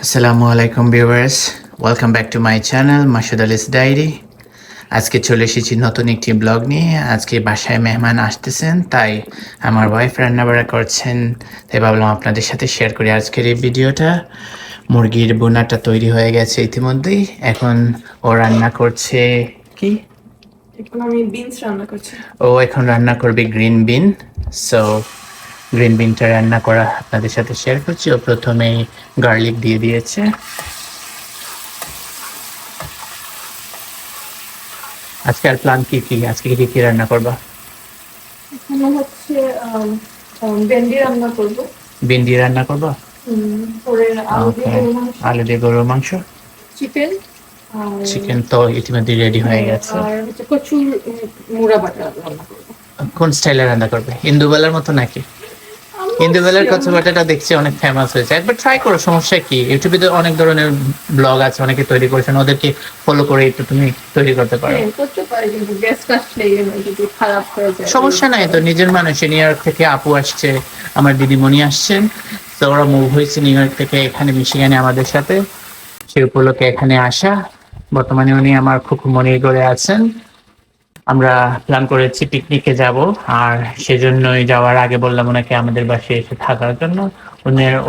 আসসালামু আলাইকুম viewers, welcome back to my channel Masud Ali's diary. আজকে চলে এসেছি নতুন একটি ব্লগ নিয়ে। আজকে বাসায় মেহমান আসতেছেন, তাই আমার ওয়াইফ রান্নাবাড়া করছেন, তাই ভাবলাম আপনাদের সাথে শেয়ার করি আজকের এই ভিডিওটা। মুরগির বোনাটা তৈরি হয়ে গেছে ইতিমধ্যেই, এখন ও রান্না করছে কি? এখন আমি বিনস রান্না করছি। ও এখন রান্না করবে গ্রিন বিন। সো গ্রিন বিনটা রান্না করা আপনাদের সাথে শেয়ার করছি। ও প্রথমেই গার্লিক দিয়ে দিয়েছে। আজকে আর প্ল্যান কি আজকে কি রান্না করবা? এখানে হচ্ছে ভেন্ডি রান্না করব। ভিন্ডি রান্না করবা? পরে আলু দিয়ে ওকে, গরুর মাংস, আলু দিয়ে গরুর মাংস। চিকেন আর চিকেন তো ইতিমধ্যে রেডি হয়ে গেছে। আর হচ্ছে কচুর মুড়া বাটা রান্না করব। কোন স্টাইলে রান্না করবে, ইন্দুবেলার মতো নাকি? আমরা ইন্দুবেলার কচু শিওর বাটাটা দেখছি অনেক ফেমাস হয়েছে, একবার ট্রাই করো, সমস্যা কি? ইউটিউবে তো অনেক ধরনের ব্লগ আছে, অনেকে তৈরি করেছেন, ওদেরকে ফলো করে একটু তুমি তৈরি করতে পারো। হ্যাঁ করতে পারি, কিন্তু গেস্ট আসলে যদি খারাপ হয়ে যায় সমস্যা নাই তো, নিজের মানুষ। নিউ ইয়র্ক থেকে আপু আসছে, আমার দিদিমণি আসছেন, তো ওরা মুভ হয়েছে নিউ ইয়র্ক থেকে এখানে মিশিগানে আমাদের সাথে, সেই উপলক্ষে এখানে আসা। বর্তমানে উনি আমার খুকুমনি করে আছেন। আমরা প্ল্যান করেছি পিকনিকে যাব, আর সেজন্যই যাওয়ার আগে বললাম ওনাকে আমাদের বাসায় এসে থাকার জন্য।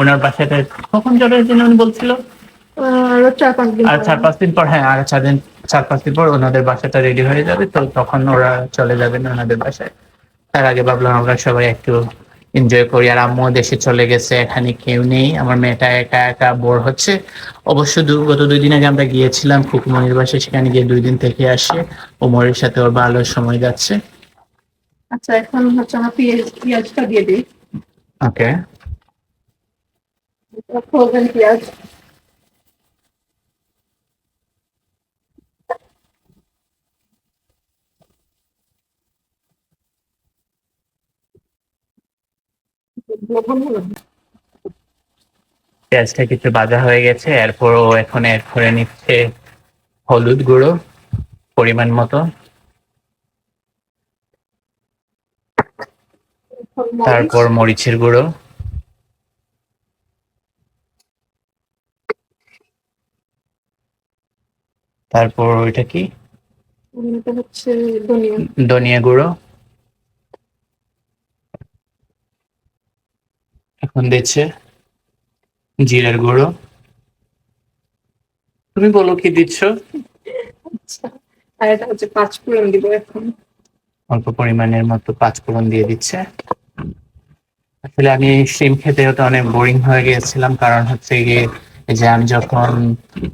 ওনার বাসাতে কখন যাওয়ার জন্য উনি বলছিল? আরো 4-5 দিন আর পর। 4-5 দিন পর, হ্যাঁ, আর 4 দিন, 4-5 দিন পর ওনাদের বাসাটা রেডি হয়ে যাবে, তো তখন ওরা চলে যাবেন ওনাদের বাসায়। তার আগে ভাবলাম আমরা সবাই একটু এনজয় করি। আর আম্মু দেশে চলে গেছে, এখানে কেউ নেই, আমার মেয়েটা একা একা বোর হচ্ছে। অবশ্য গত 2 দিন আগে আমরা গিয়েছিলাম খুকুমনির বাসায়, সেখানে গিয়ে 2 দিন থেকে আসে। ওমরের সাথে ওর ভালো সময় যাচ্ছে। আচ্ছা, এখন হচ্ছে আমরা পেঁয়াজটা দিয়ে দিই। ওকে, ফ্রোজেন পেঁয়াজ। লবণ হলো। পেঁয়াজটা কিছু ভাজা হয়ে গেছে, এরপর ও এখন এড করে নিচ্ছে হলুদ গুঁড়ো পরিমাণ মতো, মরিচ। তারপর মরিচের গুঁড়ো, তারপর ওইটা কি, এটা হচ্ছে ধনিয়া। ধনিয়া গুঁড়ো। এখন দিচ্ছে জিরার গুঁড়ো। তুমি বলো কি দিচ্ছ? আচ্ছা, আর এটা হচ্ছে 5 ফোড়ন দিব এখন। অল্প পরিমাণের মতো 5 ফোড়ন দিয়ে দিচ্ছে। আসলে আমি শিম খেতে হতে অনেক বোরিং হয়ে গিয়েছিলাম, কারণ হচ্ছে গিয়ে এই যে আমি যখন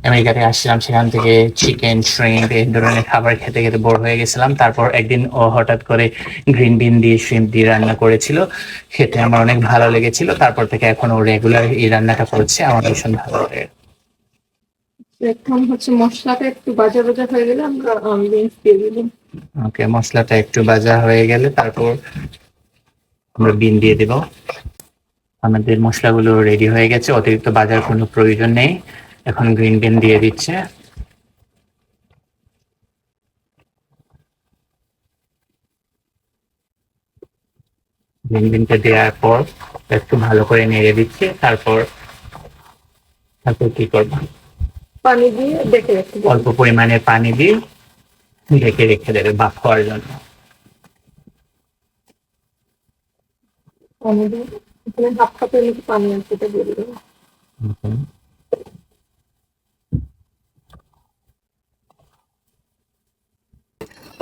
আমেরিকাতে আসছিলাম সেখান থেকে চিকেন, শ্রিম্প এই ধরনের খাবার খেতে খেতে বোর হয়ে গেছিলাম। তারপর একদিন ও হঠাৎ করে গ্রিন বিন দিয়ে শ্রিম্প দিয়ে রান্না করেছিল, খেতে আমার অনেক ভালো লেগেছিল। তারপর থেকে এখন ও রেগুলার এই রান্নাটা করছে, আমার ভীষণ ভালো লাগে। এখন হচ্ছে মশলাটা একটু ভাজা ভাজা হয়ে গেলে আমরা বিনস দিয়ে দিব। ওকে, মশলাটা একটু ভাজা হয়ে গেলে তারপর আমরা বিন দিয়ে দেব। আমাদের মশলাগুলো রেডি হয়ে গেছে, অতিরিক্ত ভাজার কোনো প্রয়োজন নেই। এখন গ্রিন বিন দিয়ে দিচ্ছে। গ্রিন বিনটা দেওয়ার পর একটু ভালো করে নেড়ে দিচ্ছে। তারপর তারপর কি করবো? পানি দিয়ে ডেকে রেখে দিব। অল্প পরিমাণে পানি দিয়ে ঢেকে রেখে দেবে ভাপ হওয়ার জন্য। পানি দিয়ে এখানে 1/2 কাপের মতো পানি আছে, এটা দিয়ে দিব।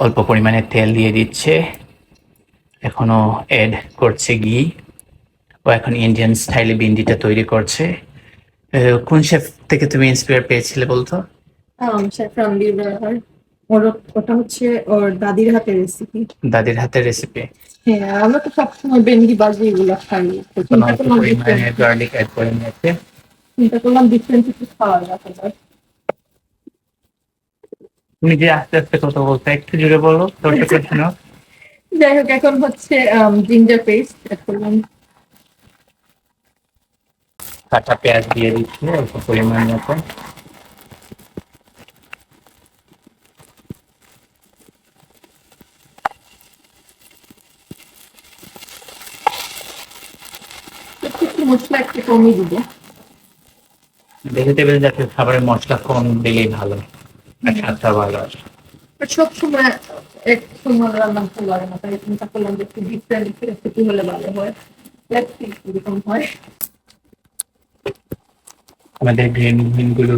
অল্প পরিমাণে তেল দিয়ে দিচ্ছে, এখনো এড করছে ঘি। ও এখন ইন্ডিয়ান স্টাইলে ভিন্ডিটা তৈরি করছে। কোন শেফ থেকে তুমি ইন্সপায়ার পেয়েছিলে বলতো? শেফ রণবীর বরার। ওটা হচ্ছে ওর দাদির হাতের রেসিপি। দাদির হাতের রেসিপি। হ্যাঁ, আর আমরা তো সবসময় ভেন্ডি ভাজি এগুলো খাই, তো এখন চিন্তা অল্প করলাম পরিমাণে ডিফারেন্ট গার্লিক অ্যাড করে নিয়েছে। কিছু খাওয়া যায়। তুমি যে আস্তে আস্তে কথা বলছো, একটু জোরে বলো, তোর তো শোনো। যাই হোক, এখন হচ্ছে জিঞ্জার পেস্ট অ্যাড করলাম। কাঁচা পেঁয়াজ দিয়ে দিচ্ছি অল্প পরিমাণ মতো। একটু মশলা একটু কমিয়ে দিব। ভেজিটেবল জাতীয় খাবারের মশলা কম দিলেই ভালো, আর স্বাদটা ভালো আসে। আর সবসময় এক সময় রান্না ভালো লাগে না, তাই চিন্তা করলাম যে একটু ডিফারেন্ট রেসিপি হলে ভালো হয়। Let's see কিরকম হয়। আমাদের গ্রিন বিন গুলো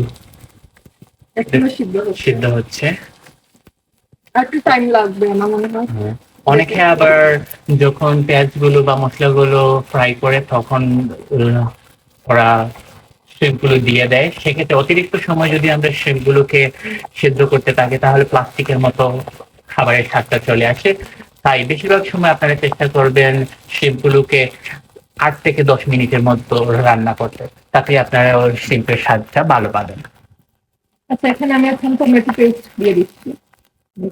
এখনো সিদ্ধ হচ্ছে, সিদ্ধ হচ্ছে। আর একটু টাইম লাগবে আমার মনে হয়। হ্যাঁ। অনেকে আবার যখন পেঁয়াজগুলো বা মশলাগুলো ফ্রাই করে তখন ওরা শ্রিম্পগুলো দিয়ে দেয়, সেক্ষেত্রে অতিরিক্ত সময় যদি আমরা শ্রিম্পগুলোকে সেদ্ধ করতে থাকি তাহলে প্লাস্টিকের মতো খাবারের স্বাদটা চলে আসে। তাই বেশিরভাগ সময় আপনারা চেষ্টা করবেন শ্রিম্পগুলোকে 8 থেকে 10 মিনিটের মতো রান্না করতে, তাতে আপনারা ওর শ্রিম্পের স্বাদটা ভালো পাবেন। আচ্ছা, এখানে আমি এখন টমেটো পেস্ট দিয়ে দিচ্ছি।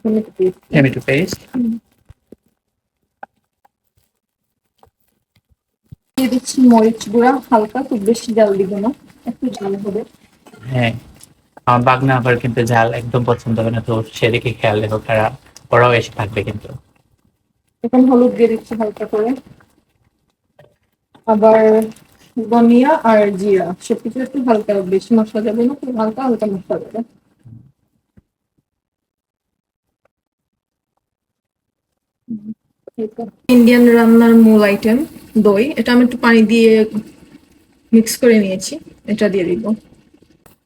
টমেটো পেস্ট টমেটো পেস্ট দিয়ে দিচ্ছি, মরিচ গুঁড়া হালকা, খুব বেশি জাল দিব না, একটু জাল হবে। হ্যাঁ, আমার বাগনা আবার কিন্তু ঝাল একদম পছন্দ হবে না, তো সেদিকে খেয়াল রেখো, খারাপ ওরাও এসে থাকবে কিন্তু। এখন হলুদ দিয়ে দিচ্ছি হালকা করে, আবার ধনিয়া আর জিরা সবকিছু একটু হালকা, বেশি মশলা যাবে না, খুব হালকা হালকা মশলা যাবে। ইন্ডিয়ান রান্নার মূল আইটেম দই, এটা আমি একটু পানি দিয়ে মিক্স করে নিয়েছি, এটা দিয়ে দিব।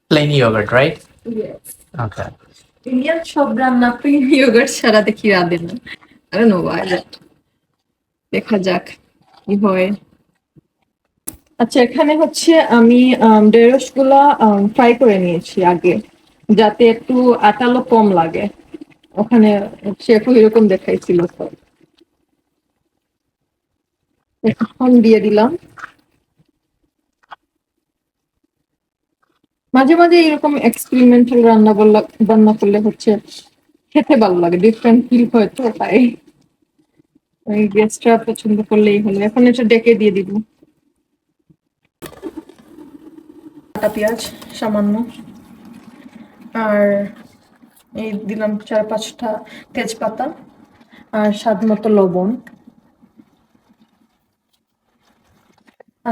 Plain yogurt, right? Okay. Indian সব রান্না প্লেন ইয়োগার্ট ছাড়া দেখি রাঁধে না, I don't know why that. দেখা যাক কি হয়। আচ্ছা, এখানে হচ্ছে আমি ঢেঁড়স গুলা ফ্রাই করে নিয়েছি আগে, যাতে একটু আটালো কম লাগে। ওখানে শেফ এরকম দেখাইছিল তো। এখন দিয়ে দিলাম। মাঝে মাঝে এরকম এক্সপেরিমেন্টাল রান্না করলে হচ্ছে খেতে ভালো লাগে, ডিফারেন্ট ফিল হয়, তো তাই ওই গেস্টরা পছন্দ করলেই হলো। এখন এটা ডেকে দিয়ে দিব। কাটা পেঁয়াজ সামান্য, আর এই দিলাম 4-5টা তেজপাতা, আর স্বাদ মতো লবণ,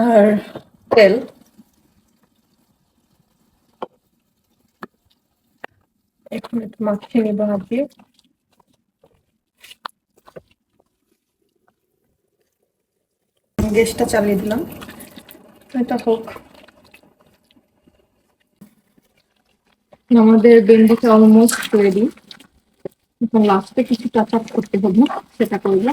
আর তেল। এখন একটু মাখিয়ে নেবো হাত দিয়ে। গ্যাসটা চালিয়ে দিলাম, এটা হোক। আমাদের বেন্ডিটা অলমোস্ট রেডি, এখন লাস্টে কিছু টাচ আপ করতে হবে, সেটা করবো।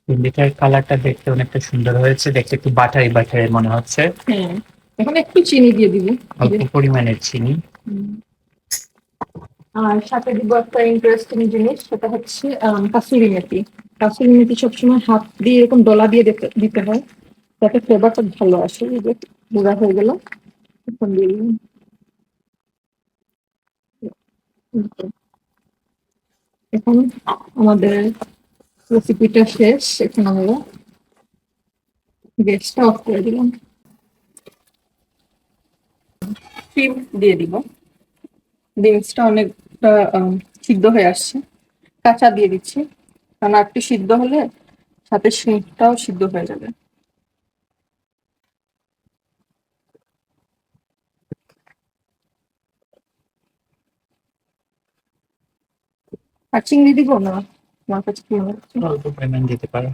ভিন্ডিটার কালারটা দেখতে অনেকটা সুন্দর হয়েছে, দেখতে একটু বাটারি বাটারি মনে হচ্ছে। হ্যাঁ, এখন একটু চিনি দিয়ে দিব, অল্প পরিমাণের চিনি। আর সাথে দিব একটা ইন্টারেস্টিং জিনিস, সেটা হচ্ছে কাসুরি মেথি। কাসুরি মেথি সবসময় হাত দিয়ে এরকম ডলা দিয়ে দিতে হয়, যাতে ফ্লেভারটা ভালো আসে। এই যে গুঁড়া হয়ে গেল, এখন দিয়ে দিলাম। এখন আমাদের রেসিপিটা শেষ, এখন আমরা গ্যাসটা অফ করে দিলাম। ডিম দিয়ে দিব। ডিমসটা অনেকটা সিদ্ধ হয়ে আসছে, কাঁচা দিয়ে দিচ্ছি, কারণ আর একটু সিদ্ধ হলে সাথে শিমটাও সিদ্ধ হয়ে যাবে। আর চিংড়ি দিব না, আমার কাছে কি মনে হচ্ছে। অল্প পরিমাণ দিতে পারো।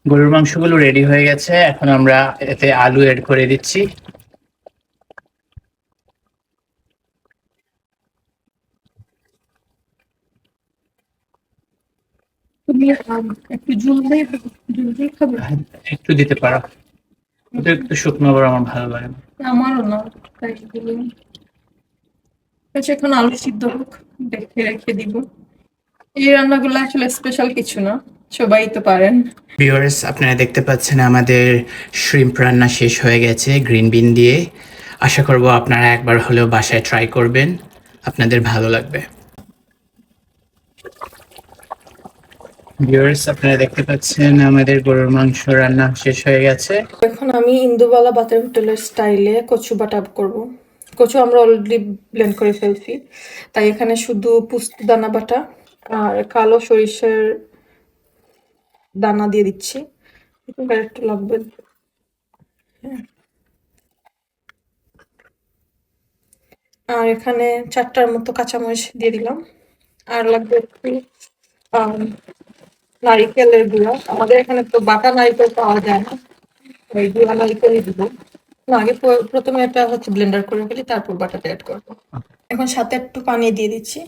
গরুর মাংসগুলো রেডি হয়ে গেছে, এখন আমরা এতে আলু এড করে দিচ্ছি। তুমি একটু ঝুল দিয়ে ঝুল ঝুল খাবে? একটু দিতে পারো, ওটা একটু শুকনো আবার আমার ভালো লাগে না। আমারও না, তাই দিলাম। আচ্ছা, এখন আলু সিদ্ধ হোক, দেখে রেখে দিব। এই রান্নাগুলো আসলে স্পেশাল কিছু না, সবাই তো পারেন। ভিউয়ার্স, আপনারা দেখতে পাচ্ছেন আমাদের শ্রিম্প রান্না শেষ হয়ে গেছে গ্রিন বিন দিয়ে। আশা করব আপনারা একবার হলেও বাসায় ট্রাই করবেন, আপনাদের ভালো লাগবে। ভিউয়ার্স, আপনারা দেখতে পাচ্ছেন আমাদের গরুর মাংস রান্না শেষ হয়ে গেছে। এখন আমি ইন্দুবালা বাতের হোটেলের স্টাইলে কচু বাটা করব। কচু আমরা অলরেডি ব্লেন্ড করে ফেলছি, তাই এখানে শুধু পোস্ত দানা বাটা আর কালো সরিষার দানা দিয়ে দিচ্ছি, এবার একটু লাগবে। আর এখানে 4টার মতো কাঁচামরিচ দিয়ে দিলাম। আর লাগবে একটু আম, নারিকেলের গুঁড়া। আমাদের এখানে তো বাটা নারিকেল পাওয়া যায় না, ওই গুঁড়া নারিকেলই দিব। না, আগে প্রথমে এটা হচ্ছে ব্লেন্ডার করে ফেলি, তারপর বাটাটা অ্যাড করবো। এখন সাথে একটু পানি দিয়ে দিচ্ছি,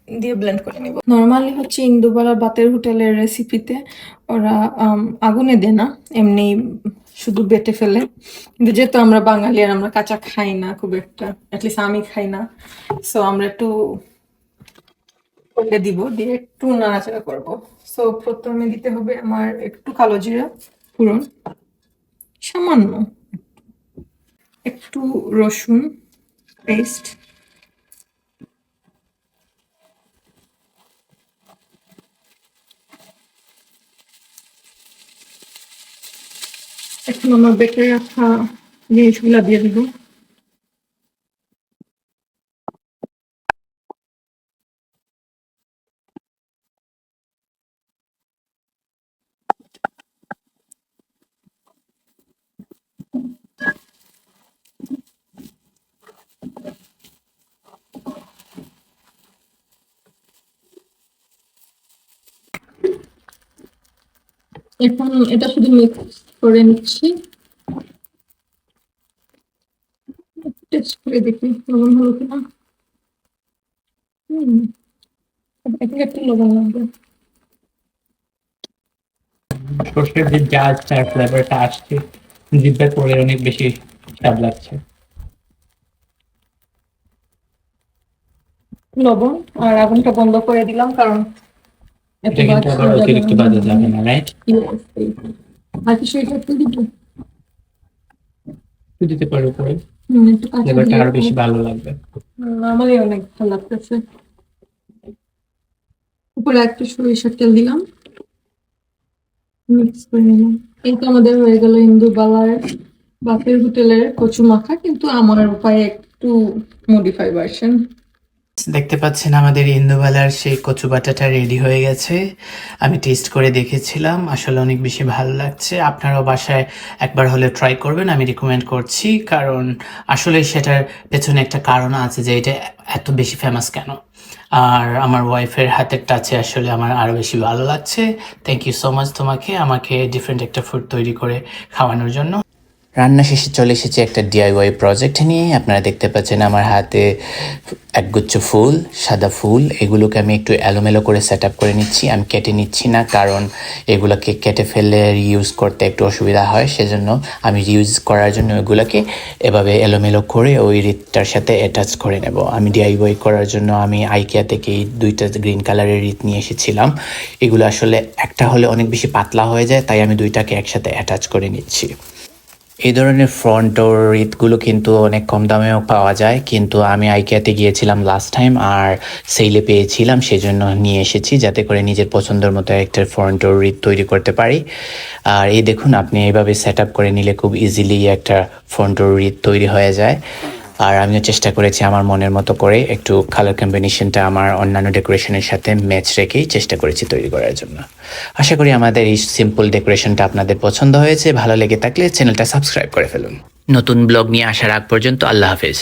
দিয়ে ব্লেন্ড করে নিব। নর্মালি হচ্ছে ইন্দুবালা বাতের হোটেলের রেসিপিতে ওরা আগুনে দেয় না, এমনি শুধু বেটে ফেলে। কিন্তু যেহেতু আমরা বাঙালি আর আমরা কাঁচা খাই না খুব একটা, অ্যাটলিস্ট আমি খাই না, সো আমরা একটু করলে দিব, দিয়ে একটু নাড়াচাড়া করবো। সো প্রথমে দিতে হবে আমার একটু কালো জিরা ফোড়ন, সামান্য একটু রসুন পেস্ট, এখন আমার বেটে রাখা জিনিসগুলা দিয়ে দিব। এখন এটা শুধু মিক্স করে নিচ্ছি, টেস্ট করে দেখি লবণ হলো কিনা। হুম, এখানে একটু লবণ লাগবে। সর্ষের যে জাজটা ফ্লেভারটা আসছে জিভে পড়ে অনেক বেশি স্বাদ লাগছে। লবণ, আর আগুনটা বন্ধ করে দিলাম কারণ এত এটা কিন্তু আবার অতিরিক্ত বাজে যাবে না, রাইট? আর কিছু এটা একটু দিব। দিতে পারো উপরে, একটু কাঁচা ফ্লেভারটা দিয়ে আরো বেশি ভালো লাগবে। আমারই অনেক ভালো লাগতেছে। উপরে একটু সরিষার তেল দিলাম, মিক্স করে নিলাম। এই তো আমাদের হয়ে গেল ইন্দুবালার বাপের হোটেলের কচু মাখা, কিন্তু আমার উপায়ে একটু মডিফাই ভার্সন। দেখতে পাচ্ছেন আমাদের ইন্দুবালার সেই কচু বাটাটা রেডি হয়ে গেছে। আমি টেস্ট করে দেখেছিলাম, আসলে অনেক বেশি ভালো লাগছে। আপনারাও বাসায় একবার হলে ট্রাই করবেন, আমি রিকমেন্ড করছি। কারণ আসলে সেটার পেছনে একটা কারণ আছে যে এটা এত বেশি ফেমাস কেন। আর আমার ওয়াইফের হাতের টাচে আসলে আমার আরও বেশি ভালো লাগছে। থ্যাংক ইউ সো মাচ তোমাকে, আমাকে ডিফারেন্ট একটা ফুড তৈরি করে খাওয়ানোর জন্য। রান্না শেষে চলে এসেছি একটা ডিআইওয়াই প্রজেক্ট নিয়ে। আপনারা দেখতে পাচ্ছেন আমার হাতে একগুচ্ছ ফুল, সাদা ফুল। এগুলোকে আমি একটু এলোমেলো করে সেট আপ করে নিচ্ছি। আমি কেটে নিচ্ছি না, কারণ এগুলোকে কেটে ফেলে রিউজ করতে একটু অসুবিধা হয়। সেজন্য আমি রিউজ করার জন্য এগুলোকে এভাবে এলোমেলো করে ওই রিতটার সাথে অ্যাটাচ করে নেব। আমি ডিআইওয়াই করার জন্য আমি আইকিয়া থেকে এই 2টা গ্রিন কালারের রিত নিয়ে এসেছিলাম। এগুলো আসলে একটা হলে অনেক বেশি পাতলা হয়ে যায়, তাই আমি 2টাকে একসাথে অ্যাটাচ করে নিচ্ছি। এই ধরনের ফ্রন্ট ডোর রিতগুলো কিন্তু অনেক কম দামেও পাওয়া যায়, কিন্তু আমি আইকিয়াতে গিয়েছিলাম লাস্ট টাইম আর সেলে পেয়েছিলাম, সেজন্য নিয়ে এসেছি যাতে করে নিজের পছন্দের মতো একটা ফ্রন্ট ডোর রিত তৈরি করতে পারি। আর এই দেখুন, আপনি এইভাবে সেট আপ করে নিলে খুব ইজিলি একটা ফ্রন্ট ডোর রিত তৈরি হয়ে যায়। আর আমিও চেষ্টা করেছি আমার মনের মতো করে একটু কালার কম্বিনেশনটা আমার অন্যান্য ডেকোরেশনের সাথে ম্যাচ রেখেই চেষ্টা করেছি তৈরি করার জন্য। আশা করি আমাদের এই সিম্পল ডেকোরেশনটা আপনাদের পছন্দ হয়েছে। ভালো লেগে থাকলে চ্যানেলটা সাবস্ক্রাইব করে ফেলুন। নতুন ব্লগ নিয়ে আসার আগ পর্যন্ত আল্লাহ হাফেজ।